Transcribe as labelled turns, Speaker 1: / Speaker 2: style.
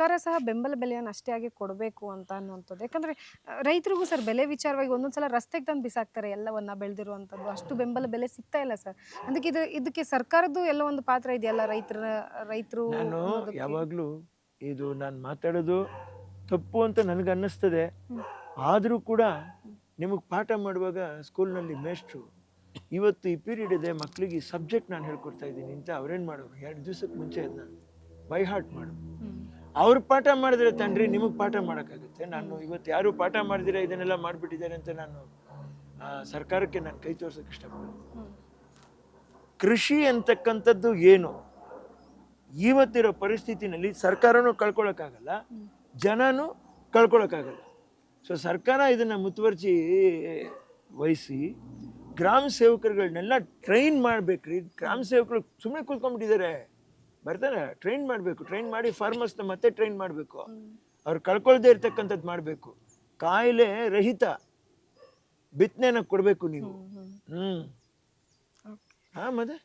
Speaker 1: ಸರ್ಕಾರ ಸಹ ಬೆಂಬಲ ಬೆಲೆಯನ್ನು ಅಷ್ಟೇ ಆಗಿ ಕೊಡಬೇಕು ಅಂತ ಅನ್ನುವಂಥದ್ದು. ಯಾಕಂದ್ರೆ ರೈತರಿಗೂ ಸರ್ ಬೆಲೆ ವಿಚಾರವಾಗಿ ಒಂದೊಂದ್ಸಲ ರಸ್ತೆಗೆ ತಂದು ಬಿಸಾಕ್ತಾರೆ ಎಲ್ಲವನ್ನ ಬೆಳೆದಿರುವಂಥದ್ದು. ಅಷ್ಟು ಬೆಂಬಲ ಬೆಲೆ ಸಿಗ್ತಾ ಇಲ್ಲ ಸರ್. ಅದಕ್ಕೆ ಇದಕ್ಕೆ ಸರ್ಕಾರದ್ದು ಎಲ್ಲ ಒಂದು ಪಾತ್ರ ಇದೆಯಲ್ಲ ರೈತರು
Speaker 2: ನಾನು
Speaker 1: ಅನ್ನೋದಕ್ಕೆ.
Speaker 2: ಯಾವಾಗಲೂ ಇದು ನಾನು ಮಾತಾಡೋದು ತಪ್ಪು ಅಂತ ನನಗೆ ಅನ್ನಿಸ್ತದೆ. ಆದರೂ ಕೂಡ ನಿಮಗೆ ಪಾಠ ಮಾಡುವಾಗ ಸ್ಕೂಲ್ನಲ್ಲಿ ಮೇಷ್ಟ್ರು ಇವತ್ತು ಈ ಪೀರಿಯಡ್ ಇದೆ ಮಕ್ಕಳಿಗೆ ಈ ಸಬ್ಜೆಕ್ಟ್ ನಾನು ಹೇಳ್ಕೊಡ್ತಾ ಇದ್ದೀನಿ ಅಂತ ಅವ್ರೇನು ಮಾಡೋರು 2 ದಿವಸಕ್ಕೆ ಮುಂಚೆ ಅದನ್ನ ಬೈ ಹಾರ್ಟ್ ಮಾಡು. ಅವ್ರು ಪಾಠ ಮಾಡಿದ್ರೆ ತನ್ರಿ ನಿಮಗೆ ಪಾಠ ಮಾಡೋಕ್ಕಾಗುತ್ತೆ. ನಾನು ಇವತ್ತು ಯಾರು ಪಾಠ ಮಾಡಿದಿರ ಇದನ್ನೆಲ್ಲ ಮಾಡಿಬಿಟ್ಟಿದ್ದಾರೆ ಅಂತ ನಾನು ಸರ್ಕಾರಕ್ಕೆ ನಾನು ಕೈ ತೋರ್ಸೋಕೆ ಇಷ್ಟಪಡ್ತೀನಿ. ಕೃಷಿ ಅಂತಕ್ಕಂಥದ್ದು ಏನು ಇವತ್ತಿರೋ ಪರಿಸ್ಥಿತಿನಲ್ಲಿ ಸರ್ಕಾರನೂ ಕಳ್ಕೊಳಕ್ಕಾಗಲ್ಲ, ಜನನೂ ಕಳ್ಕೊಳಕ್ಕಾಗಲ್ಲ. ಸೊ ಸರ್ಕಾರ ಇದನ್ನು ಮುತುವರ್ಜಿ ವಹಿಸಿ ಗ್ರಾಮ ಸೇವಕರುಗಳನ್ನೆಲ್ಲ ಟ್ರೈನ್ ಮಾಡ್ಬೇಕ್ರಿ. ಗ್ರಾಮ ಸೇವಕರು ಸುಮ್ಮನೆ ಕೂತ್ಕೊಂಡ್ಬಿಟ್ಟಿದ್ದಾರೆ, ಬರ್ತಾರೆ. ಟ್ರೈನ್ ಮಾಡಬೇಕು, ಟ್ರೈನ್ ಮಾಡಿ ಫಾರ್ಮರ್ಸ್ನ ಮತ್ತೆ ಟ್ರೈನ್ ಮಾಡಬೇಕು, ಅವ್ರು ಕಳ್ಕೊಳ್ದೇ ಇರ್ತಕ್ಕಂಥದ್ದು ಮಾಡಬೇಕು. ಕಾಯಿಲೆ ರಹಿತ ಬಿತ್ತನೆನ ಕೊಡಬೇಕು ನೀವು. ಹಾಂ ಮತ್ತೆ